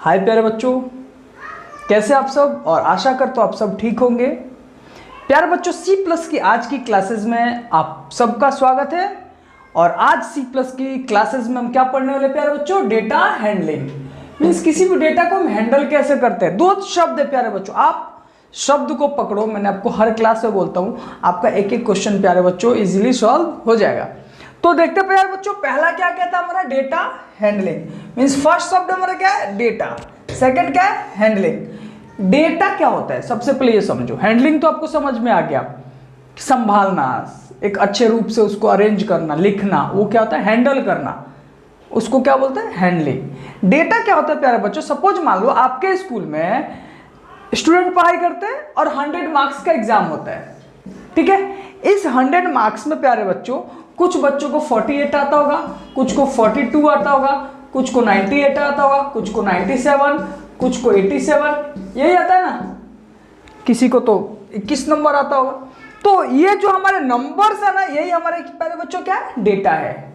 हाय प्यारे बच्चों, कैसे आप सब? और आशा करता हूं आप सब ठीक होंगे। प्यारे बच्चों, C+ की आज की क्लासेस में आप सबका स्वागत है। और आज C+ की क्लासेस में हम क्या पढ़ने वाले प्यारे बच्चों? Data handling. मीन्स किसी भी डेटा को हम हैंडल कैसे करते हैं। दो शब्द है प्यारे बच्चों, आप शब्द को पकड़ो। मैंने आपको हर क्लास में बोलता हूँ, आपका एक एक क्वेश्चन प्यारे बच्चों इजीली सॉल्व हो जाएगा। तो देखते हैं प्यारे बच्चों, पहला क्या कहता है हमारा? Data handling. मीन्स फर्स्ट शब्द हमारा क्या है? डेटा। सेकंड क्या है? हैंडलिंग। डेटा क्या होता है सबसे पहले ये समझो। हैंडलिंग तो आपको समझ में आ गया, संभालना, एक अच्छे रूप से उसको अरेंज करना, लिखना, वो क्या होता है? हैंडल करना, उसको क्या बोलते हैं? हैंडलिंग। डेटा क्या होता है प्यारे बच्चों? सपोज मान लो आपके स्कूल में स्टूडेंट पढ़ाई करते हैं और 100 मार्क्स का एग्जाम होता है, ठीक है। इस 100 मार्क्स में प्यारे बच्चों कुछ बच्चों को 48 आता होगा, कुछ को 42 आता होगा, कुछ को 98 आता होगा, कुछ को 97, कुछ को 87, यही आता है ना। किसी को तो 21 नंबर आता होगा। तो ये जो हमारे नंबर्स है ना, यही हमारे प्यारे बच्चों क्या है? डेटा है।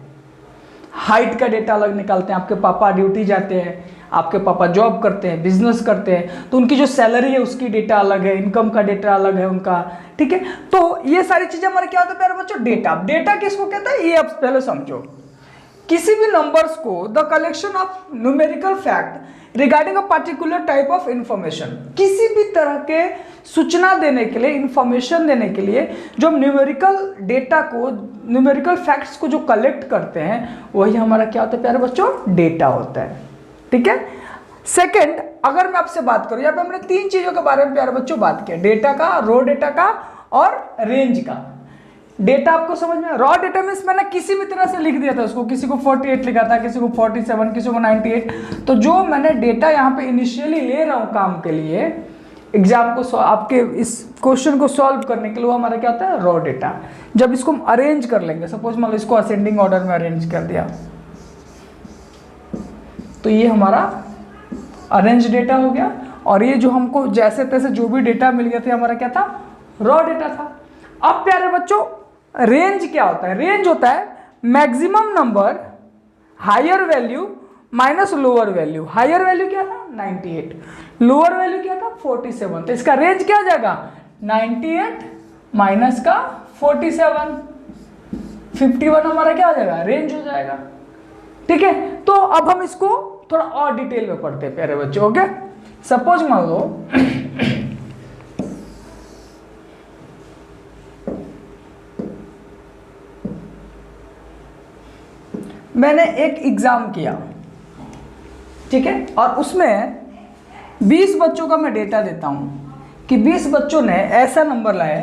हाइट का डेटा अलग निकालते हैं। आपके पापा ड्यूटी जाते हैं, आपके पापा जॉब करते हैं, बिजनेस करते हैं, तो उनकी जो सैलरी है उसकी डेटा अलग है, इनकम का डेटा अलग है उनका, ठीक है। तो ये सारी चीजें हमारे क्या होता है प्यारे बच्चों? डेटा। डेटा किसको कहते हैं ये आप पहले समझो। किसी भी नंबर्स को the collection of numerical fact regarding a particular type of information, किसी भी तरह के सूचना देने के लिए, इंफॉर्मेशन देने के लिए जो हम न्यूमेरिकल डेटा को, न्यूमेरिकल फैक्ट्स को जो कलेक्ट करते हैं, वही हमारा क्या होता है प्यारे बच्चों? डेटा होता है, ठीक है। सेकंड, अगर मैं आपसे बात करूं, यहाँ पे हमने 3 चीजों के बारे में प्यारे बच्चों बात किया, डेटा का, रॉ डेटा का और रेंज का। डेटा आपको समझ में? रॉ डेटा मीन्स मैंने किसी भी तरह से लिख दिया था उसको, किसी को 48 लिखा था, किसी को 47, किसी को 98। तो जो मैंने डेटा यहाँ पे इनिशियली ले रहा हूँ काम के लिए, एग्जाम को आपके इस क्वेश्चन को सॉल्व करने के लिए, वो हमारा क्या होता है? Raw data. जब इसको हम अरेंज कर लेंगे, सपोज मान लो इसको असेंडिंग ऑर्डर में अरेंज कर दिया, तो ये हमारा अरेंज डेटा हो गया। और ये जो हमको जैसे तैसे जो भी डेटा मिल गया था, हमारा क्या था? रॉ डेटा था। अब प्यारे बच्चों, रेंज क्या होता है? रेंज होता है maximum number higher value minus lower value. Higher value क्या था? 98, लोअर वैल्यू क्या था? 47। तो इसका रेंज क्या आ जाएगा? 98 माइनस का 47, 51 हमारा क्या हो जाएगा? रेंज हो जाएगा, ठीक है। तो अब हम इसको थोड़ा और डिटेल में पढ़ते हैं प्यारे बच्चों, ओके। सपोज मान लो मैंने एक एग्जाम किया, ठीक है, और उसमें 20 बच्चों का मैं डेटा देता हूं कि 20 बच्चों ने ऐसा नंबर लाए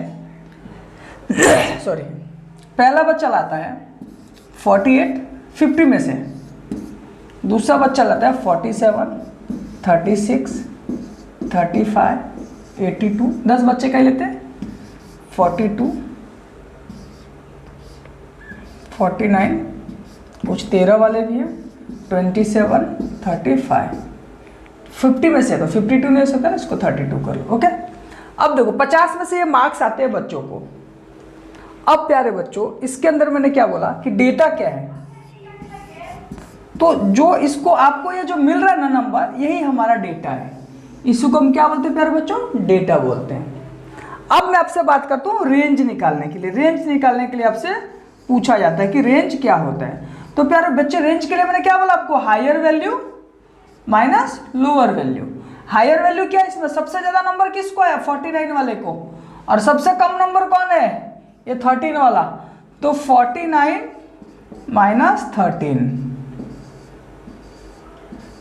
सॉरी, पहला बच्चा लाता है 48 50 में से, दूसरा बच्चा लाता है 47 36 35 82, 10 बच्चे क्या लेते हैं? 42 49, कुछ 13 वाले भी हैं, 27 35, 50 में से तो 52 नहीं हो सकता ना, इसको 32 कर लो, ओके। अब देखो 50 में से ये मार्क्स आते हैं बच्चों को। अब प्यारे बच्चों, इसके अंदर मैंने क्या बोला कि डेटा क्या है? तो जो इसको आपको ये जो मिल रहा है ना नंबर, यही हमारा डेटा है। इसको हम क्या बोलते हैं प्यारे बच्चों? डेटा बोलते हैं। अब मैं आपसे बात करता हूँ रेंज निकालने के लिए। रेंज निकालने के लिए आपसे पूछा जाता है कि रेंज क्या होता है। तो प्यारे बच्चे, रेंज के लिए मैंने क्या बोला आपको? Higher value minus lower value. Higher value क्या है? इसमें सबसे ज्यादा नंबर किसको है? 49 वाले को। और सबसे कम नंबर कौन है? ये 13 वाला। तो 49 माइनस 13,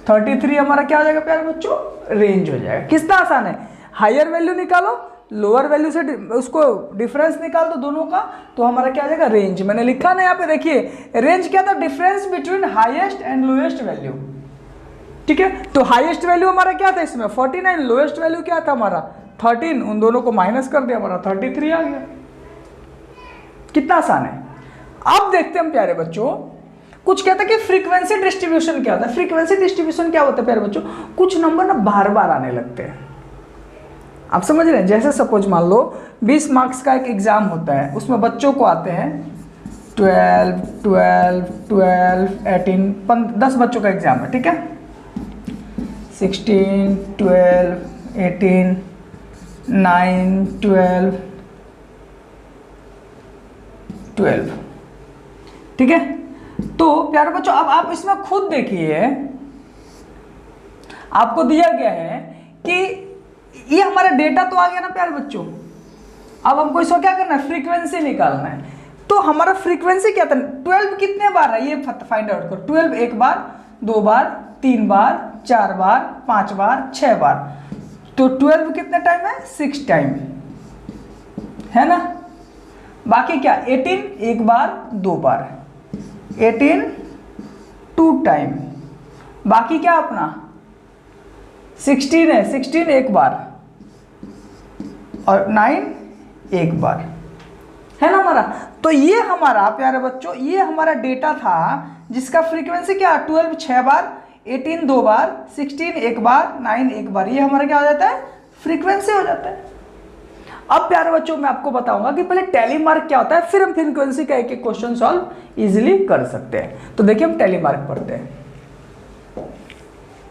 33 हमारा क्या हो जाएगा प्यारे बच्चों? रेंज हो जाएगा। कितना आसान है, हायर वैल्यू निकालो, लोअर वैल्यू से उसको डिफरेंस निकाल दो दोनों का, तो हमारा क्या आ जाएगा? रेंज। मैंने लिखा ना यहाँ पे, देखिए रेंज क्या था? Difference between highest and lowest value, ठीक है। तो हाईएस्ट वैल्यू हमारा क्या था इसमें? 49, लोएस्ट वैल्यू क्या था हमारा? 13, उन दोनों को माइनस कर दिया, हमारा 33 आ गया। कितना आसान है। अब देखते हैं हम प्यारे बच्चों, कुछ कहते हैं कि फ्रीक्वेंसी डिस्ट्रीब्यूशन क्या होता है। फ्रीक्वेंसी डिस्ट्रीब्यूशन क्या होता है प्यारे बच्चों? कुछ नंबर ना बार बार आने लगते हैं, आप समझ रहे हैं। जैसे सपोज मान लो 20 मार्क्स का एक एग्जाम होता है, उसमें बच्चों को आते हैं 12, 12, 12, 18, 10 बच्चों का एग्जाम है, ठीक है। 16, 12, 18, 9, 12, 12। ठीक है, तो प्यारे बच्चों अब आप इसमें खुद देखिए, आपको दिया गया है कि ये हमारा डेटा तो आ गया ना प्यारे बच्चों। अब हमको इसको क्या करना है, फ्रीक्वेंसी निकालना है। तो हमारा फ्रीक्वेंसी क्या था, 12 कितने बार है ये फाइंड आउट करो। 12 एक बार, 2 बार, 3 बार, 4 बार, 5 बार, 6 बार। तो 12 कितने टाइम है, 6 टाइम है ना। बाकी क्या, 18 एक बार, 2 बार, 18 2 टाइम। बाकी क्या अपना 16 है, 16 एक बार और 9 एक बार, है ना हमारा। तो ये हमारा प्यारे बच्चों, ये हमारा डेटा था जिसका फ्रीक्वेंसी क्या, 12 6 बार, 18 2 बार, 16 एक बार, 9 एक बार। ये हमारा क्या हो जाता है, फ्रीक्वेंसी हो जाता है। अब प्यारे बच्चों मैं आपको बताऊंगा कि पहले टैली मार्क क्या होता है, फिर हम फ्रीक्वेंसी का एक एक क्वेश्चन सॉल्व इजीली कर सकते हैं। तो देखिए हम टैली मार्क पढ़ते हैं।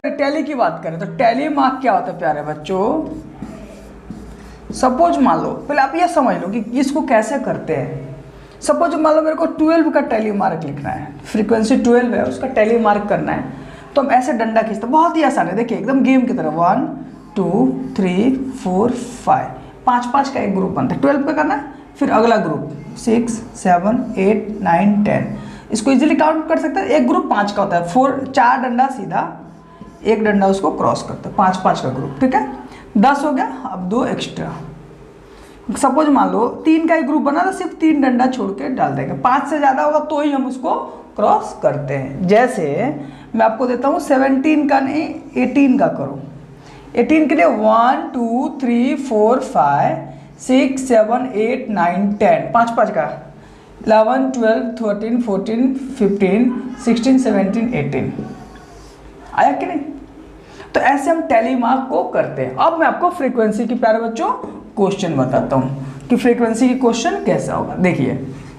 टैली की बात करें तो टैली मार्क क्या होता है प्यारे बच्चों। सपोज मान लो, पहले आप ये समझ लो कि इसको कैसे करते हैं। सपोज मान लो मेरे को 12 का टैली मार्क लिखना है, फ्रीक्वेंसी 12 है, उसका टैली मार्क करना है। तो हम ऐसे डंडा खींचते हैं, बहुत ही आसान है, देखिए एकदम गेम की तरह। 1 2 3 4 5, 5 का एक ग्रुप बनता है। 12 का करना है, फिर अगला ग्रुप 6 7 8 9 10। इसको इजीली काउंट कर सकते हैं, एक ग्रुप 5 का होता है। 4 डंडा सीधा, एक डंडा उसको क्रॉस करता है, 5 का ग्रुप। ठीक है, 10 हो गया, अब 2 एक्स्ट्रा। सपोज मान लो 3 का एक ग्रुप बना तो सिर्फ 3 डंडा छोड़ के डाल देंगे। 5 से ज़्यादा होगा तो ही हम उसको क्रॉस करते हैं। जैसे मैं आपको देता हूँ 17 का नहीं, 18 का करो। 18 के लिए 1 2 3 4 5 6 7 8 9 10, 5 का 11 12 13 14 15 16 17 18। आया कि नहीं। तो ऐसे हम टैली मार्क को करते हैं। अब मैं आपको फ्रीक्वेंसी की प्यारे बच्चों क्वेश्चन बताता हूँ कि फ्रीक्वेंसी की क्वेश्चन कैसा होगा। देखिए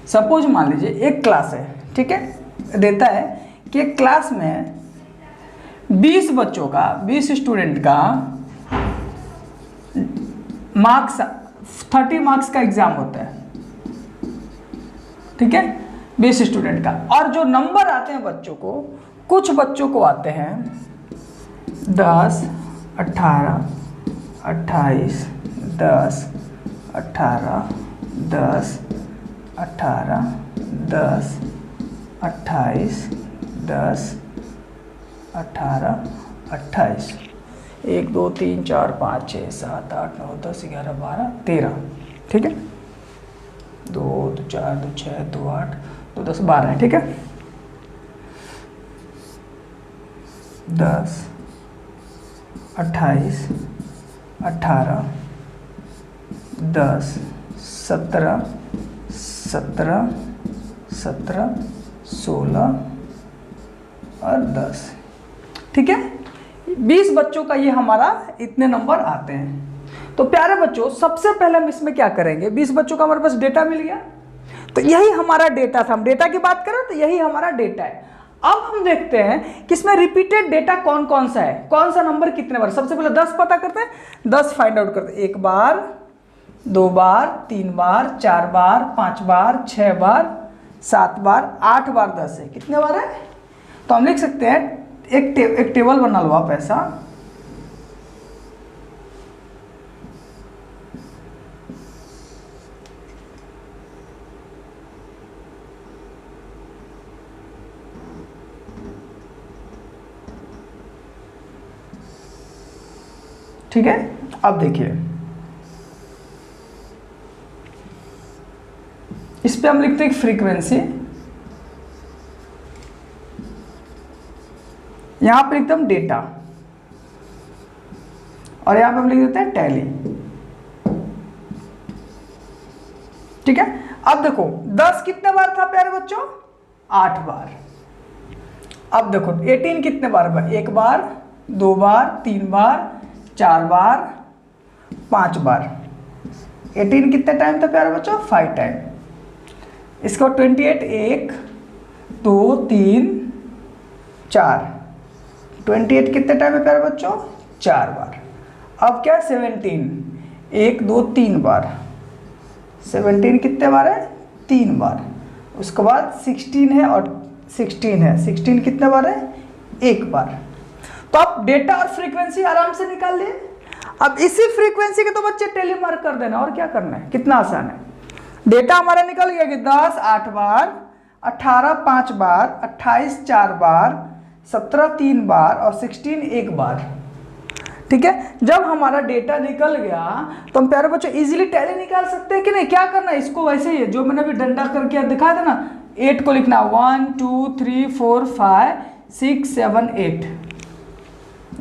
सपोज मान लीजिए एक क्लास है, ठीक है, देता है कि एक क्लास में 20 बच्चों का, 20 स्टूडेंट का मार्क्स 30 मार्क्स का एग्जाम होता है। ठीक है, 20 स्टूडेंट का, और जो नंबर आते हैं बच्चों को, कुछ बच्चों को आते हैं 10 18 28 10 18 10 18 10 28 10 18 28, 1 2 3 4 5 6 7 8 9 10 11 12 13। ठीक है, 2 2 4 2 6 2 8 2 10 12 है। ठीक है, 10 28 18 10 17 17 17 16 और 10। ठीक है, 20 बच्चों का ये हमारा इतने नंबर आते हैं। तो प्यारे बच्चों सबसे पहले हम इसमें क्या करेंगे, 20 बच्चों का हमारे पास डेटा मिल गया, तो यही हमारा डेटा था। हम डेटा की बात करें तो यही हमारा डेटा है। अब हम देखते हैं कि इसमें रिपीटेड डेटा कौन कौन सा है, कौन सा नंबर कितने बार। सबसे पहले 10 पता करते हैं, 10 फाइंड आउट करते हैं। 1 बार 2 बार 3 बार 4 बार 5 बार 6 बार 7 बार 8 बार 10 है। कितने बार है, तो हम लिख सकते हैं एक टेबल बना लो आप ऐसा। ठीक है, अब देखिए इस पे हम लिखते हैं फ्रीक्वेंसी, यहां पर एकदम डेटा, और यहां पे हम लिख देते हैं टैली। ठीक है, अब देखो 10 कितने बार था प्यारे बच्चों, 8 बार। अब देखो 18 कितने बार, 1 बार 2 बार 3 बार 4 बार 5 बार। 18 कितने टाइम था प्यारे बच्चों, 5 टाइम। इसको 28 1 2 3 4 28 कितने टाइम है प्यारे बच्चों? 4 बार। अब क्या 17, 1 2 3 बार। 17 कितने बार है? 3 बार। उसके बाद 16 है और 16 है, 16 कितने बार है? 1 बार। तो आप डेटा और फ्रीक्वेंसी आराम से निकाल लिए। अब इसी फ्रीक्वेंसी के तो बच्चे टेली मार्क कर देना, और क्या करना है, कितना आसान है। डेटा हमारा निकल गया कि 10 8 बार, 18 5 बार, 28 4 बार, 17 3 बार और 16 1 बार। ठीक है, जब हमारा डेटा निकल गया तो हम प्यारे बच्चों इजीली टैली निकाल सकते हैं कि नहीं? क्या करना है, इसको वैसे ही जो मैंने अभी डंडा करके दिखाया था ना, 8 को लिखना 1 2 3 4 5 6 7 8,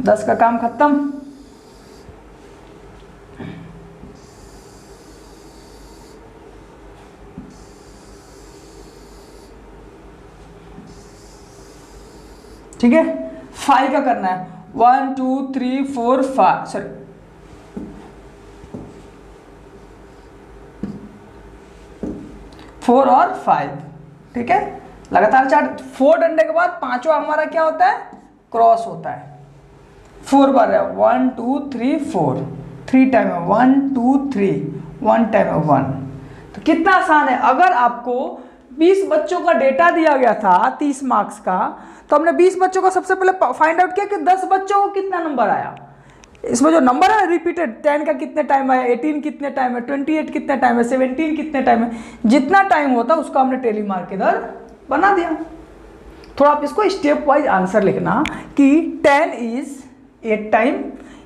10 का काम खत्म। ठीक है, 5 का करना है 1 2 3 4 5, सॉरी 4 और 5। ठीक है, लगातार 4, 4 डंडे के बाद 5वां हमारा क्या होता है? क्रॉस होता है। 4 बार है 1 2 3 4, 3 टाइम है 1 2 3, 1 टाइम है 1। तो कितना आसान है। अगर आपको 20 बच्चों का डेटा दिया गया था 30 मार्क्स का, तो हमने 20 बच्चों का सबसे पहले फाइंड आउट किया कि 10 बच्चों को कितना नंबर आया। इसमें जो नंबर है रिपीटेड, 10 का कितने टाइम है, 18 कितने टाइम है, 28 कितने टाइम है, 17 कितने टाइम है, जितना टाइम होता उसका हमने टेली मार्क इधर बना दिया। थोड़ा आप इसको स्टेप वाइज आंसर लिखना कि 10 is 8 time,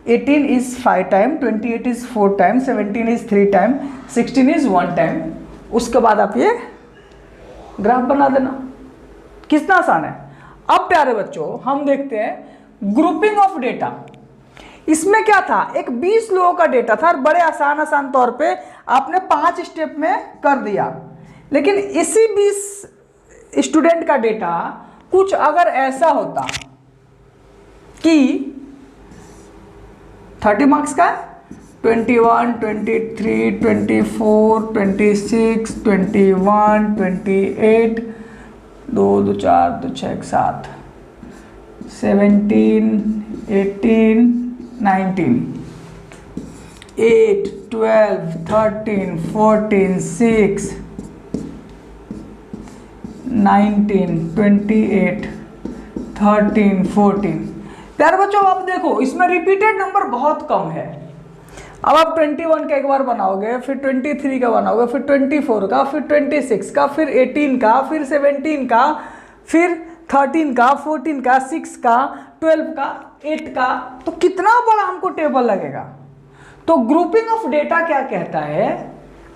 18 is 5 time, 28 is 4 time, 17 is 3 time, 16 is 1 time. उसके बाद आप ये ग्राफ बना देना। कितना आसान है। अब प्यारे बच्चों हम देखते हैं ग्रुपिंग ऑफ डेटा। इसमें क्या था, एक 20 लोगों का डेटा था और बड़े आसान तौर पे आपने 5 स्टेप में कर दिया। लेकिन इसी 20 स्टूडेंट का डेटा कुछ अगर ऐसा होता कि 30 मार्क्स का 21 23 24 26 21 28 2 2 4 2 6 7 17 18 19 8 12 13 14 6 19 28 13 14। प्यारे बच्चों आप देखो इसमें रिपीटेड नंबर बहुत कम है। अब आप 21 का एक बार बनाओगे, फिर 23 का बनाओगे, फिर 24 का, फिर 26 का, फिर 18 का, फिर 17 का, फिर 13 का, 14 का, 6 का, 12 का, 8 का, तो कितना बड़ा हमको टेबल लगेगा। तो ग्रुपिंग ऑफ डेटा क्या कहता है,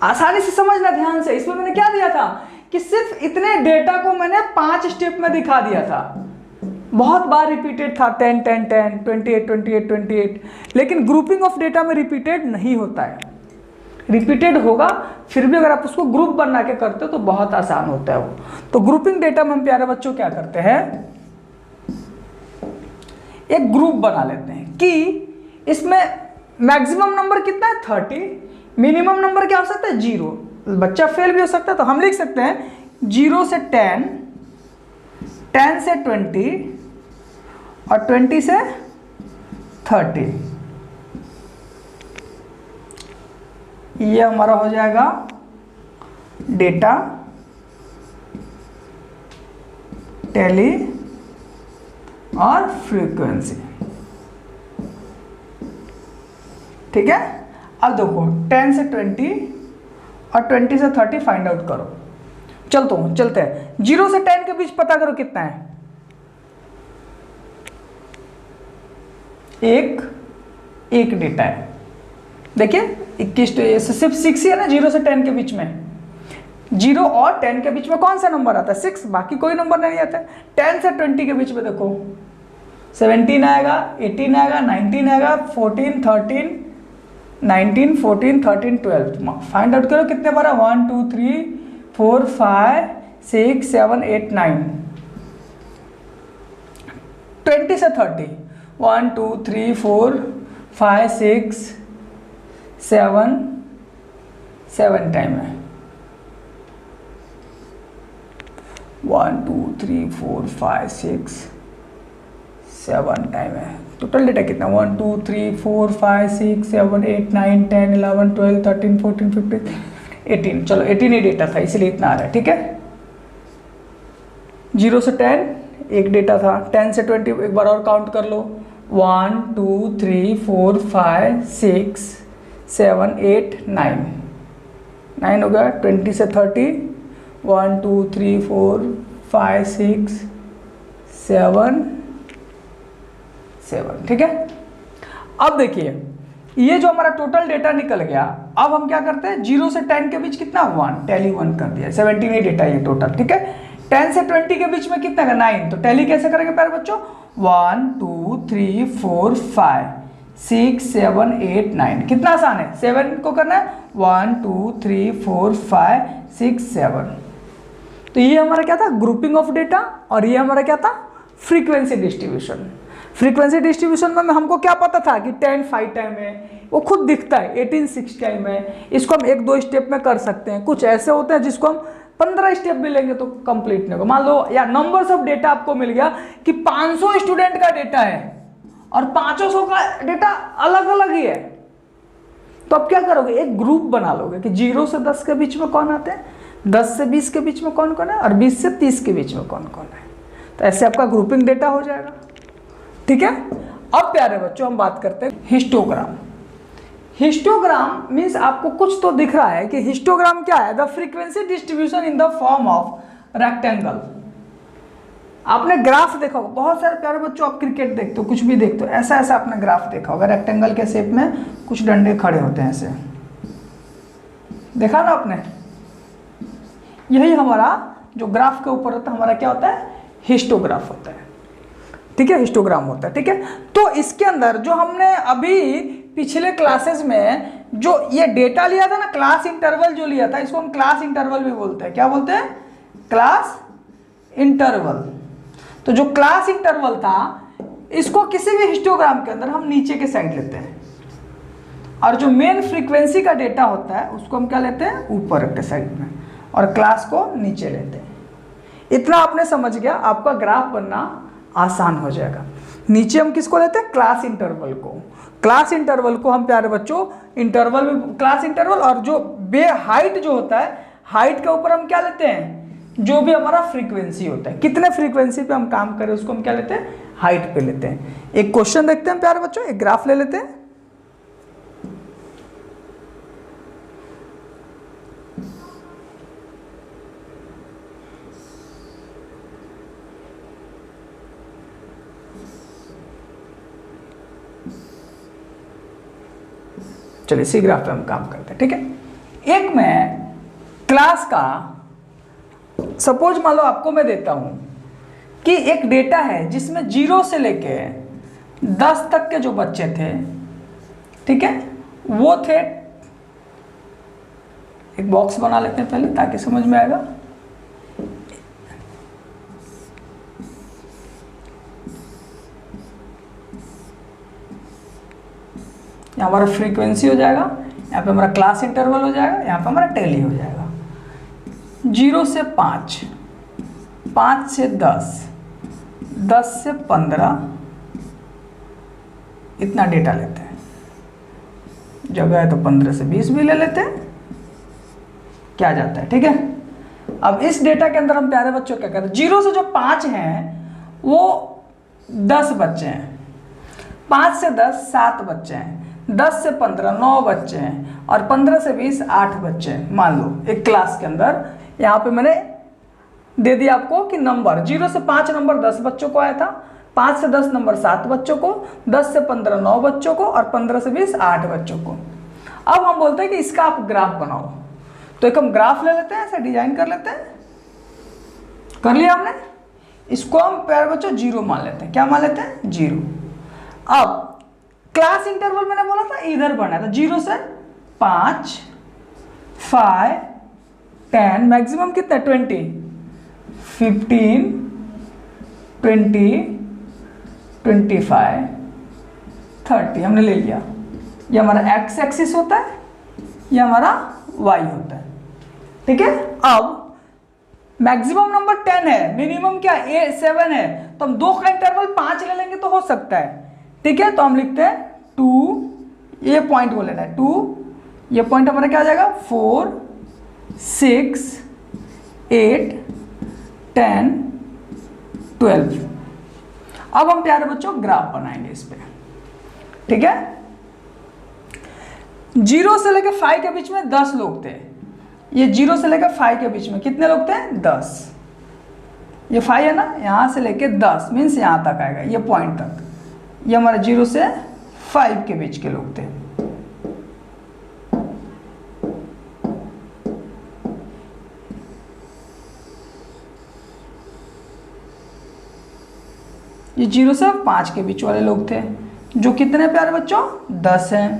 आसानी से समझना ध्यान से। इसमें मैंने क्या दिया था कि सिर्फ इतने डेटा को मैंने 5 स्टेप में दिखा दिया था। बहुत बार रिपीटेड था 10 10 10 28 28 28, लेकिन ग्रुपिंग ऑफ डेटा में रिपीटेड नहीं होता है। रिपीटेड होगा फिर भी अगर आप उसको ग्रुप बना के करते हो तो बहुत आसान होता है वो। तो ग्रुपिंग डेटा में हम प्यारे बच्चों क्या करते हैं, एक ग्रुप बना लेते हैं कि इसमें मैक्सिमम नंबर कितना है 30, मिनिमम नंबर क्या हो सकता है 0, बच्चा फेल भी हो सकता है। तो हम लिख सकते हैं 0 से 10, 10 से 20 और 20 से 30। ये हमारा हो जाएगा डेटा टेली और फ्रीक्वेंसी। ठीक है, अब देखो 10 से 20 और 20 से 30 फाइंड आउट करो। चलते हैं 0 से 10 के बीच पता करो कितना है। एक डेटा है, देखिए 21, तो सिर्फ 6 ही है ना 0 से 10 के बीच में। 0 और 10 के बीच में कौन सा नंबर आता है 6, बाकी कोई नंबर नहीं आता है। 10 से 20 के बीच में देखो 17 आएगा, 18 आएगा, 19 आएगा, 14 13 19 14 13 12। फाइंड आउट करो कितने बार है 1 2 3 4 5 6 7 8 9। 20 से 30 1 2 3 4 5 6 7 टाइम है। 1 2 3 4 5 6 7 टाइम है। टोटल डेटा कितना 1 2 3 4 5 6 7 8 9 10 11 12 13 14 15 18। चलो 18 ही डेटा था इसलिए इतना आ रहा है, ठीक है। 0 से 10 एक डेटा था, 10 से 20 एक बार और काउंट कर लो 1 2 3 4 5 6 7 8 9 9 हो गया। 20 से 30 1 2 3 4 5 6 7 7, ठीक है। अब देखिए ये जो हमारा टोटल डेटा निकल गया, अब हम क्या करते हैं 0 से 10 के बीच कितना 1, टैली 1 कर दिया, 17 ही डेटा ये टोटल, ठीक है। 10 से 20 के बीच में कितना का 9, तो टैली कैसे करेंगे प्यारे बच्चों 1 2 3 4 5 6 7 8 9, कितना आसान है 7 को करना है 1 2 3 4 5 6 7। तो ये हमारा क्या था ग्रुपिंग ऑफ डेटा, और ये हमारा क्या था फ्रीक्वेंसी डिस्ट्रीब्यूशन। फ्रीक्वेंसी डिस्ट्रीब्यूशन में हमको क्या पता था कि 10 5 टाइम है, वो खुद दिखता है, 18 6 टाइम है। इसको हम 1-2 स्टेप में कर सकते हैं, कुछ ऐसे होते हैं जिसको हम 15 स्टेप भी लेंगे तो कंप्लीट नहीं होगा। मान लो या नंबर्स ऑफ डेटा आपको मिल गया कि 500 स्टूडेंट का डेटा है और 500 का डेटा अलग अलग ही है, तो अब क्या करोगे एक ग्रुप बना लोगे कि 0 से 10 के बीच में कौन आते हैं, 10 से 20 के बीच में कौन कौन है, और 20 से 30 के बीच में कौन कौन है। तो ऐसे आपका ग्रुपिंग डेटा हो जाएगा, ठीक है। अब प्यारे बच्चों हम बात करते हैं हिस्टोग्राम। हिस्टोग्राम मीन्स आपको कुछ तो दिख रहा है कि हिस्टोग्राम क्या है, the frequency distribution in the form of rectangle. आपने ग्राफ देखा होगा, बहुत सारे प्यारे बच्चों आप क्रिकेट देखते हो, कुछ भी देखते हो, ऐसा ऐसा आपने ग्राफ देखा होगा, रेक्टेंगल के शेप में कुछ डंडे खड़े होते हैं ऐसे, देखा ना आपने। यही हमारा जो ग्राफ के ऊपर होता है हमारा क्या होता है हिस्टोग्राफ होता है, ठीक है, हिस्टोग्राम होता है, ठीक है। तो इसके अंदर जो हमने अभी पिछले क्लासेस में जो ये डेटा लिया था ना, क्लास इंटरवल जो लिया था, इसको हम क्लास इंटरवल भी बोलते हैं। क्या बोलते हैं क्लास इंटरवल। तो जो क्लास इंटरवल था इसको किसी भी हिस्टोग्राम के अंदर हम नीचे के साइड लेते हैं, और जो मेन फ्रीक्वेंसी का डेटा होता है उसको हम क्या लेते हैं ऊपर के साइड में, और क्लास को नीचे लेते हैं। इतना आपने समझ गया, आपका ग्राफ बनना आसान हो जाएगा। नीचे हम किसको लेते हैं क्लास इंटरवल को। क्लास इंटरवल को हम प्यारे बच्चों इंटरवल में क्लास इंटरवल, और जो बे हाइट जो होता है हाइट के ऊपर हम क्या लेते हैं जो भी हमारा फ्रीक्वेंसी होता है, कितने फ्रीक्वेंसी पे हम काम करें उसको हम क्या लेते हैं हाइट पे लेते हैं। एक क्वेश्चन देखते हैं प्यारे बच्चों, एक ग्राफ ले लेते हैं। चलिए इसी ग्राफ पे हम काम करते हैं, ठीक है। एक मैं क्लास का सपोज मान लो आपको मैं देता हूं कि एक डेटा है जिसमें 0 से लेके 10 तक के जो बच्चे थे, ठीक है, वो थे, एक बॉक्स बना लेते हैं पहले ताकि समझ में आएगा। यहाँ हमारा फ्रीक्वेंसी हो जाएगा, यहाँ पे हमारा क्लास इंटरवल हो जाएगा, यहाँ पे हमारा टैली हो जाएगा। 0 से 5, 5 से 10, 10 से 15 इतना डेटा लेते हैं। जगह है तो 15 से 20 भी ले लेते हैं, क्या जाता है, ठीक है। अब इस डेटा के अंदर हम प्यारे बच्चों क्या करते हैं, 0 से जो 5 हैं वो 10 बच्चे हैं, 5 से 10 7 बच्चे हैं, 10 से 15 9 बच्चे हैं, और 15 से 20 8 बच्चे हैं। मान लो एक क्लास के अंदर यहाँ पे मैंने दे दिया आपको कि नंबर 0 से 5 नंबर 10 बच्चों को आया था, 5 से 10 नंबर 7 बच्चों को, 10 से 15 9 बच्चों को, और 15 से 20 8 बच्चों को। अब हम बोलते हैं कि इसका आप ग्राफ बनाओ, तो एक हम ग्राफ ले लेते हैं, ऐसे डिजाइन कर लेते हैं। कर लिया हमने, इसको हम प्यारे बच्चों 0 मान लेते हैं। क्या मान लेते हैं 0। अब क्लास इंटरवल मैंने बोला था इधर बढ़ना था, 0 से 5 5 10 मैक्सिमम कितना 20 15 20 25 30 हमने ले लिया। ये हमारा एक्स एक्सिस होता है, ये हमारा वाई होता है, ठीक है। अब मैक्सिमम नंबर 10 है, मिनिमम क्या 7 है, तो हम 2 का इंटरवल 5 ले लेंगे तो हो सकता है। ठीक है, तो हम लिखते हैं 2, ये पॉइंट को लेना है 2, ये पॉइंट हमारा क्या आ जाएगा 4 6 8 10 12। अब हम प्यारे बच्चों ग्राफ बनाएंगे इस पे। ठीक है, 0 से लेकर 5 के बीच में 10 लोग थे। ये 0 से लेकर 5 के बीच में कितने लोग थे 10। ये 5 है ना, यहां से लेकर 10 मीन्स यहां तक आएगा, ये पॉइंट तक। ये हमारे 0 से 5 के बीच के लोग थे। ये 0 से 5 के बीच वाले लोग थे, जो कितने प्यारे बच्चों 10 हैं।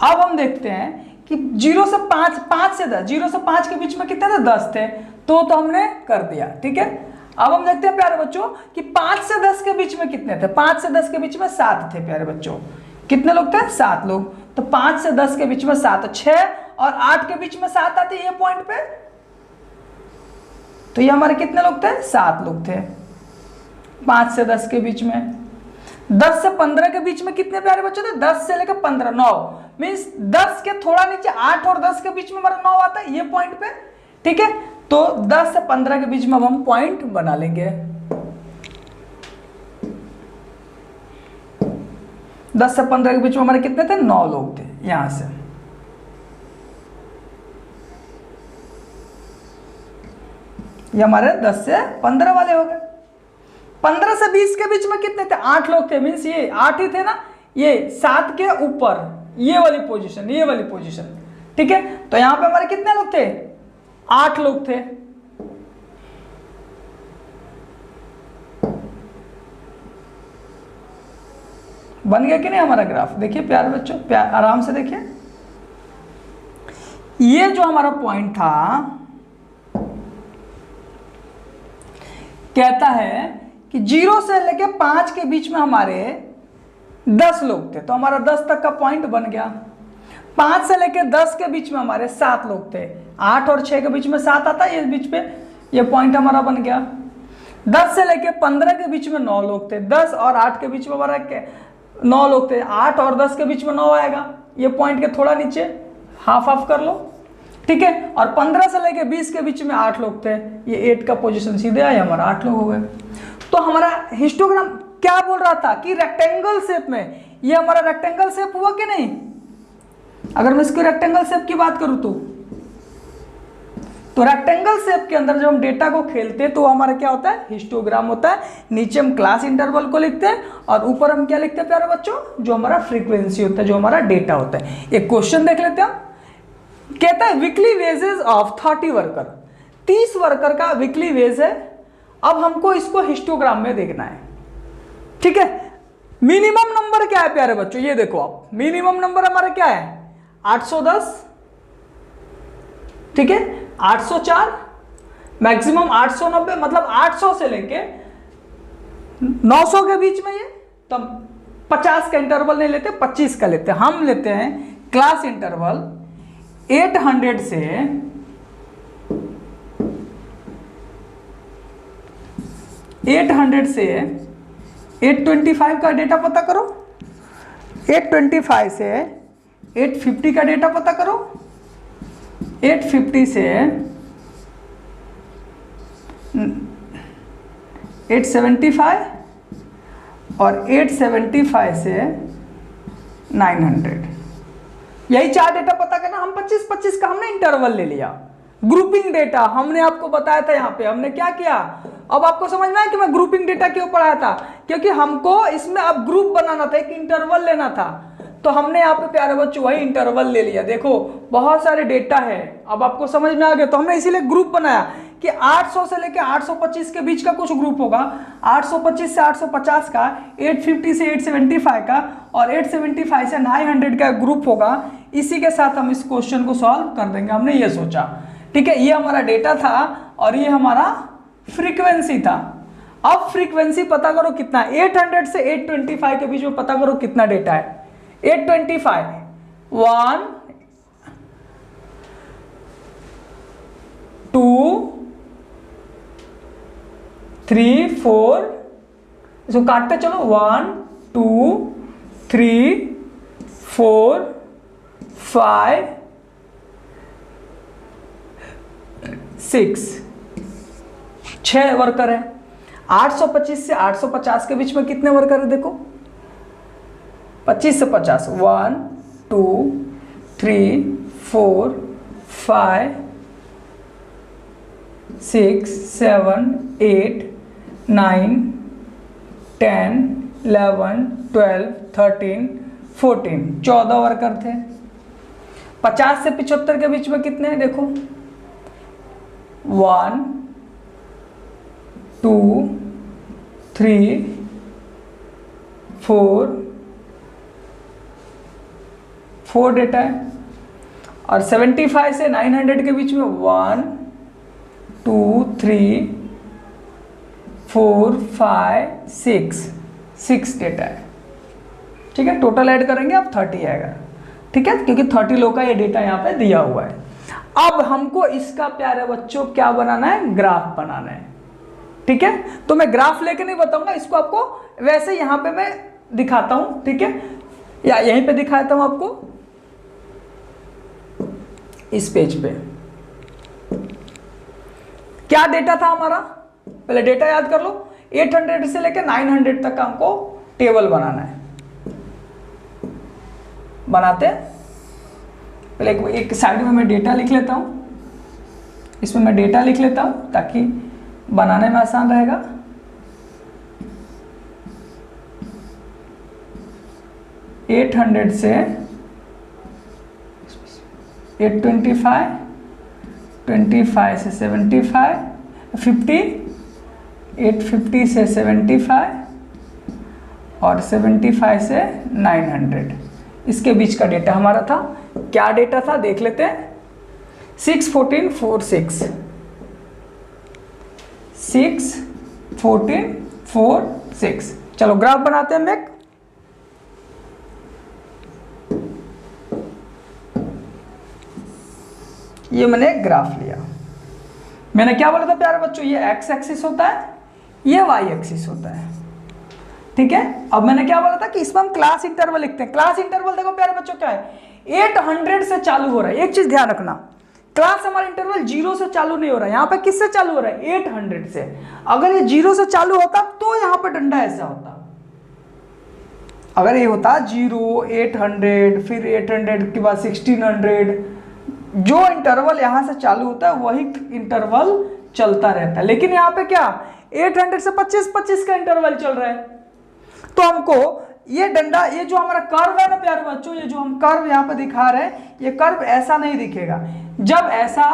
अब हम देखते हैं कि 0 से 5, 5 से 10, 0 से 5 के बीच में कितने थे 10 थे, तो हमने कर दिया। ठीक है, अब हम देखते हैं प्यारे बच्चों कि 5 से 10 के बीच में कितने थे। 5 से 10 के बीच में 7 थे प्यारे बच्चों। कितने लोग थे 7 लोग। तो 5 से 10 के बीच में 7, 6 और 8 के बीच में 7 आते ये पॉइंट पे। तो ये हमारे कितने लोग थे 7 लोग थे 5 से 10 के बीच में। 10 से 15 के बीच में कितने प्यारे बच्चों थे 10 से लेकर 15 9 मीन्स 10 के थोड़ा नीचे 8 और 10 के बीच में हमारा 9 आता है ये पॉइंट पे। ठीक है, तो 10 से 15 के बीच में अब हम पॉइंट बना लेंगे। 10 से 15 के बीच में हमारे कितने थे 9 लोग थे। यहां से ये हमारे 10 से 15 वाले हो गए। 15 से 20 के बीच में कितने थे 8 लोग थे मीन्स ये 8 ही थे ना, ये 7 के ऊपर ये वाली पोजीशन, ये वाली पोजीशन। ठीक है, तो यहां पे हमारे कितने लोग थे 8 लोग थे। बन गया कि नहीं हमारा ग्राफ। देखिए प्यारे बच्चों, आराम से देखिए, ये जो हमारा पॉइंट था कहता है कि 0 से लेके 5 के बीच में हमारे 10 लोग थे, तो हमारा 10 तक का पॉइंट बन गया। 5 से लेके 10 के बीच में हमारे 7 लोग थे, 8 और 6 के बीच में 7 आता है, ये बीच पे ये पॉइंट हमारा बन गया। 10 से लेके 15 के बीच में 9 लोग थे, 10 और 8 के बीच में हमारा 9 लोग थे, 8 और 10 के बीच में 9 आएगा, ये पॉइंट के थोड़ा नीचे हाफ हाफ कर लो। ठीक है, और 15 से लेके 20 के बीच में 8 लोग थे, ये 8 का पोजीशन सीधे आया, हमारा 8 लोग हो गए। तो हमारा हिस्टोग्राम क्या बोल रहा था कि रेक्टेंगल शेप में, ये हमारा रेक्टेंगल शेप हुआ कि नहीं। अगर मैं इसकी रेक्टेंगल शेप की बात करूं तो रेक्टेंगल शेप के अंदर जब हम डेटा को खेलते हैं तो हमारा क्या होता है हिस्टोग्राम होता है। नीचे हम क्लास इंटरवल को लिखते हैं और ऊपर हम क्या लिखते हैं प्यारे बच्चों, जो हमारा फ्रीक्वेंसी होता है, जो हमारा डेटा होता है। एक क्वेश्चन देख लेते हैं, कहता है weekly wages of 30 worker, 30 worker का वीकली वेज है। अब हमको इसको हिस्टोग्राम में देखना है। ठीक है, मिनिमम नंबर क्या है प्यारे बच्चों, ये देखो आप, मिनिमम नंबर हमारा क्या है 810। ठीक है, 804, मैक्सिमम 890, मतलब 800 से लेके 900 के बीच में ये। तो हम 50 का इंटरवल नहीं लेते, 25 का लेते हैं। हम लेते हैं क्लास इंटरवल 800 से 825 का डेटा पता करो, 825 से 850 का डेटा पता करो, 850 से 875 और 875 से 900। यही 4 डेटा पता करना। हम 25-25 का हमने इंटरवल ले लिया। ग्रुपिंग डेटा हमने आपको बताया था, यहाँ पे हमने क्या किया, अब आपको समझ में आया कि मैं ग्रुपिंग डेटा क्यों पढ़ाया था, क्योंकि हमको इसमें अब ग्रुप बनाना था, एक इंटरवल लेना था। तो हमने यहाँ पे प्यारे बच्चों वही इंटरवल ले लिया। देखो बहुत सारे डेटा है, अब आपको समझ में आ गया। तो हमने इसीलिए ग्रुप बनाया कि 800 से लेके 825 के बीच का कुछ ग्रुप होगा, 825 से 850 का, 850 से 875 का और 875 से 900 का ग्रुप होगा। इसी के साथ हम इस क्वेश्चन को सॉल्व कर देंगे, हमने ये सोचा। ठीक है, ये हमारा डेटा था और ये हमारा फ्रीक्वेंसी था। अब फ्रीक्वेंसी पता करो कितना, 800 से 825 के बीच में पता करो कितना डेटा है। 825 1 2 3 4, इसको काटते चलो, 1 2 3 4 5 6, 6 वर्कर है। 825 से 850 के बीच में कितने वर्कर है देखो, 25 से 50, 1 2 3 4 5 6 7 8 9 10 11 12 13 14, 14 वर्कर थे। 50 से 75 के बीच में कितने हैं देखो, 1 2 3 4 डेटा है। और 75 से 900 के बीच में 1 2 3 4 5 6 डेटा है। ठीक है, टोटल ऐड करेंगे अब 30 आएगा। ठीक है, क्योंकि 30 लोग का ये डेटा यहाँ पे दिया हुआ है। अब हमको इसका प्यारे बच्चों क्या बनाना है, ग्राफ बनाना है। ठीक है, तो मैं ग्राफ लेके नहीं बताऊंगा इसको, आपको वैसे यहाँ पे मैं दिखाता हूं। ठीक है, या यहीं पे दिखाता हूं आपको, इस पेज पे क्या डेटा था हमारा, पहले डेटा याद कर लो। 800 से लेकर 900 तक का हमको टेबल बनाना है। बनाते हैं, पहले एक साइड में मैं डेटा लिख लेता हूं, इसमें मैं डेटा लिख लेता हूं ताकि बनाने में आसान रहेगा। $800 से 825, 25 से 75, 50, 850 से 75 और 75 से 900, इसके बीच का डेटा हमारा था। क्या डेटा था देख लेते हैं, 6 14 4 6, 6 14 4 6। चलो ग्राफ बनाते हैं। मैं ये मैंने एक ग्राफ लिया। मैंने क्या बोला था प्यारे बच्चों, ये एक्स एक्सिस होता है, ये वाई एक्सिस होता है। ठीक है, अब मैंने क्या बोला था कि इसमें हम क्लास इंटरवल लिखते हैं। क्लास इंटरवल देखो प्यारे बच्चों क्या है, 800 से चालू हो रहा है। एक चीज ध्यान रखना, क्लास हमारा इंटरवल 0 से चालू नहीं हो रहा है। यहाँ पे किससे चालू हो रहा है, 800 से। अगर ये 0 से चालू होता तो यहाँ पे डंडा ऐसा होता। अगर ये होता 0 800 फिर 800 के बाद 1600, जो इंटरवल यहाँ से चालू होता है वही इंटरवल चलता रहता है। लेकिन यहाँ पे क्या, 800 से 25 का इंटरवल चल रहा है। तो हमको ये डंडा, ये जो हमारा कर्व है ना प्यारे बच्चों, ये जो हम कर्व यहाँ पे दिखा रहे हैं, ये कर्व ऐसा नहीं दिखेगा। जब ऐसा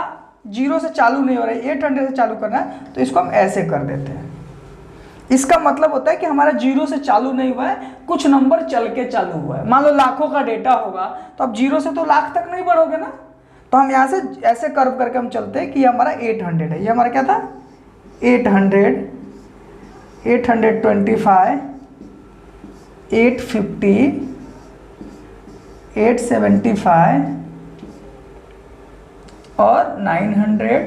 0 से चालू नहीं हो रहा है, 800 से चालू करना है, तो इसको हम ऐसे कर देते हैं। इसका मतलब होता है कि हमारा 0 से चालू नहीं हुआ है, कुछ नंबर चल के चालू हुआ है। मान लो लाखों का डेटा होगा तो अब 0 से तो लाख तक नहीं बढ़ोगे ना, तो हम यहाँ से ऐसे कर्व करके हम चलते हैं कि ये हमारा 800 है। ये हमारा क्या था, 800, 825, 850, 875 और 900,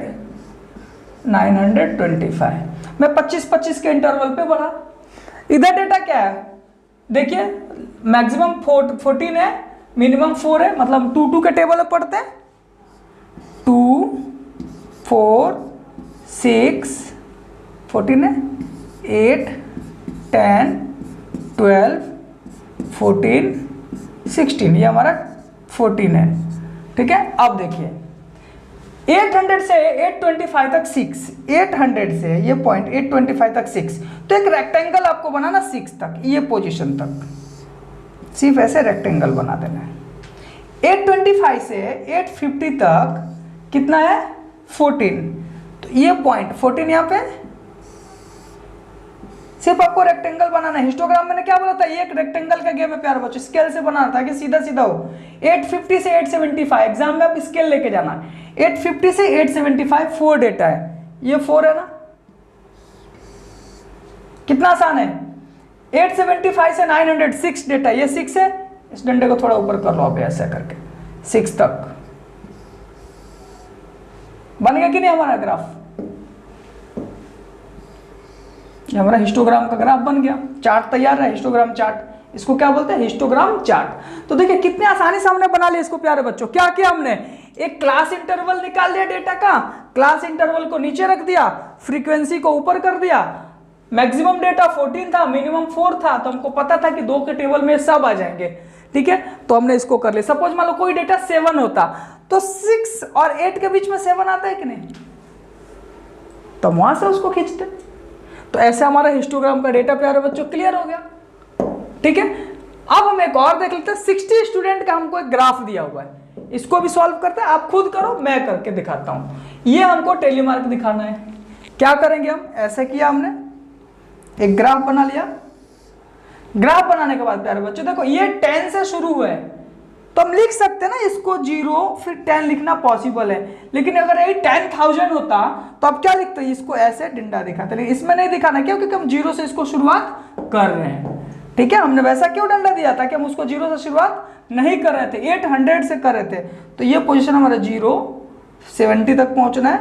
925। मैं 25 के इंटरवल पे बढ़ा। इधर डेटा क्या है देखिए, मैक्सिमम 14 है, मिनिमम 4 है, मतलब 2 2 के टेबल में पढ़ते हैं। 2 4 6 14 है, 8 10 12 14 16, ये हमारा 14 है। ठीक है, अब देखिए 800 से 825 तक 6, 800 से ये पॉइंट 825 तक 6, तो एक रेक्टेंगल आपको बनाना 6 तक, ये पोजीशन तक सिर्फ ऐसे रेक्टेंगल बना देना है। 825 से 850 तक कितना है, 14, तो ये पॉइंट 14 यहाँ पे सिर्फ आपको रेक्टेंगल बनाना है। हिस्टोग्राम मैंने क्या बोला था, ये एक रेक्टेंगल का गेम है प्यारे बच्चों, स्केल से बनाना था कि सीधा सीधा हो। 850 से 875, एग्जाम में आप स्केल लेके जाना। 850 से 875 4 डेटा है, ये 4 है ना, कितना आसान है। 875 से 900 6 डेटा, ये 6 है। इस डंडे को थोड़ा ऊपर कर लो आप ऐसा करके, 6 तक बन गया कि नहीं हमारा ग्राफ। ये हमारा हिस्टोग्राम का ग्राफ बन गया, चार्ट तैयार है, हिस्टोग्राम चार्ट। इसको क्या बोलते हैं? Histogram chart. तो देखिए कितने आसानी से हमने बना लिया इसको प्यारे बच्चों। क्या किया हमने? एक क्लास इंटरवल निकाल लिया डेटा का, क्लास इंटरवल को नीचे रख दिया, फ्रीक्वेंसी को ऊपर कर दिया। मैक्सिमम डेटा 14 था, मिनिमम 4 था, तो हमको पता था कि 2 के टेबल में सब आ जाएंगे, ठीक है। तो हमने इसको कर लिया। सपोज मान लो कोई डेटा 7 होता, तो 6 और 8 के बीच में 7 आता है कि नहीं, तो वहां से उसको खींचते। तो ऐसे हमारा हिस्टोग्राम का डेटा प्यारे बच्चों क्लियर हो गया, ठीक है। अब हम एक और देख लेते हैं। 60 स्टूडेंट का हमको एक ग्राफ दिया हुआ है, इसको भी सॉल्व करते हैं। आप खुद करो, मैं करके दिखाता हूं। ये हमको टेलीमार्क दिखाना है। क्या करेंगे हम? ऐसे किया हमने, एक ग्राफ बना लिया। ग्राफ बनाने के बाद प्यारे बच्चों देखो ये 10 से शुरू हुआ है, तो हम लिख सकते हैं ना इसको 0 फिर 10 लिखना पॉसिबल है। लेकिन अगर ये 10,000 होता तो अब क्या लिखते हैं? इसको ऐसे डंडा दिखाते, लेकिन इसमें नहीं दिखाना। क्यों? क्योंकि हम 0 से इसको शुरुआत कर रहे हैं, ठीक है। हमने वैसा क्यों डंडा दिया था कि हम उसको 0 से शुरुआत नहीं कर रहे थे, 800 से कर रहे थे। तो ये पोजीशन हमारा 0 70 तक पहुंचना है,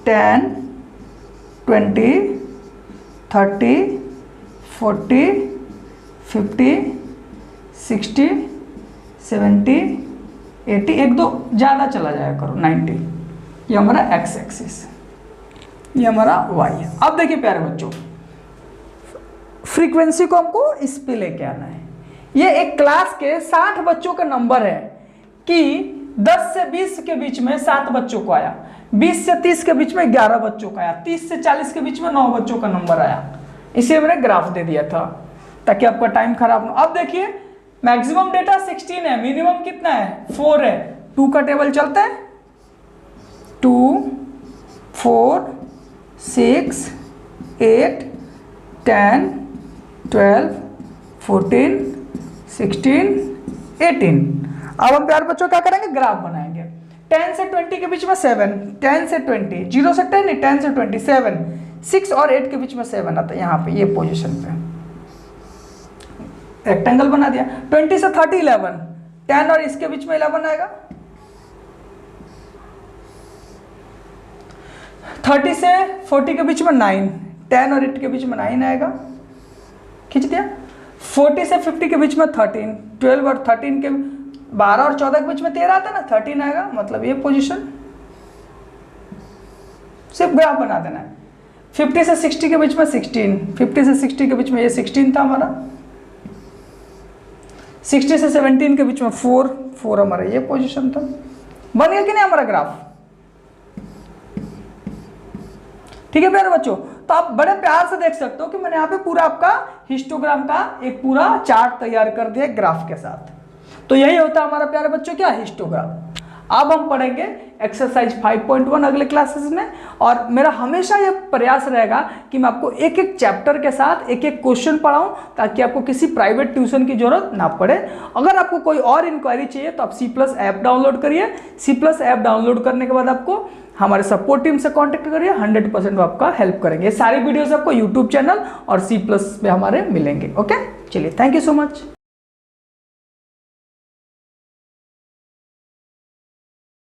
10 20 30 40 50 60 70 80, एक दो ज़्यादा चला जाया करो, 90। ये हमारा एक्स एक्सिस, ये हमारा वाई है। अब देखिए प्यारे बच्चों, फ्रीक्वेंसी को हमको इस पे लेके आना है। ये एक क्लास के 60 बच्चों का नंबर है कि 10 से 20 के बीच में 7 बच्चों को आया, 20 से 30 के बीच में 11 बच्चों का आया, 30 से 40 के बीच में 9 बच्चों का नंबर आया। इसे मैंने ग्राफ दे दिया था ताकि आपका टाइम खराब ना। अब देखिए मैक्सिमम डेटा 16 है, मिनिमम कितना है? 4 है। 2 का टेबल चलता है, 2 4 6 8 10 12 14 16 18। अब हम प्यारे बच्चों क्या करेंगे? ग्राफ बनाएंगे। 10 से 20 के बीच में 7, 10 से 20, 0 से 10 नहीं, 10 से 20 7, 6 और 8 के बीच में 7 आता है, यहाँ पे ये पोजीशन पे रेक्टेंगल बना दिया। 20 से 30 11, 10 और इसके बीच में 11 आएगा। 30 से 40 के बीच में 9, 10 और 8 के बीच में 9 आएगा, खींच दिया। 40 से 50 के बीच में 13, 12 और 13 के 12 और 14 के बीच में 13 आता है ना, 13 आएगा। मतलब ये पोजीशन सिर्फ ग्राफ बना देना है। 50 से 60 के बीच में 16, 50 से 60 के बीच में ये 16 था हमारा। 60 से 17 के बीच में 4 हमारा ये पोजीशन था। बन गया कि नहीं हमारा ग्राफ? ठीक है प्यारे बच्चों, तो आप बड़े प्यार से देख सकते हो कि मैंने यहाँ पे पूरा आपका हिस्टोग्राम का एक पूरा चार्ट तैयार कर दिया ग्राफ के साथ। तो यही होता है हमारा प्यारे बच्चों क्या? हिस्टोग्राम। अब हम पढ़ेंगे एक्सरसाइज 5.1 अगले क्लासेस में, और मेरा हमेशा ये प्रयास रहेगा कि मैं आपको एक एक चैप्टर के साथ एक एक क्वेश्चन पढ़ाऊं ताकि आपको किसी प्राइवेट ट्यूशन की जरूरत ना पड़े। अगर आपको कोई और इंक्वायरी चाहिए तो आप C+ ऐप डाउनलोड करिए। C+ ऐप डाउनलोड करने के बाद आपको हमारे सपोर्ट टीम से कांटेक्ट करिए, 100% वो आपका हेल्प करेंगे। सारी वीडियोस आपको यूट्यूब चैनल और C+ पे हमारे मिलेंगे। ओके, चलिए, थैंक यू सो मच।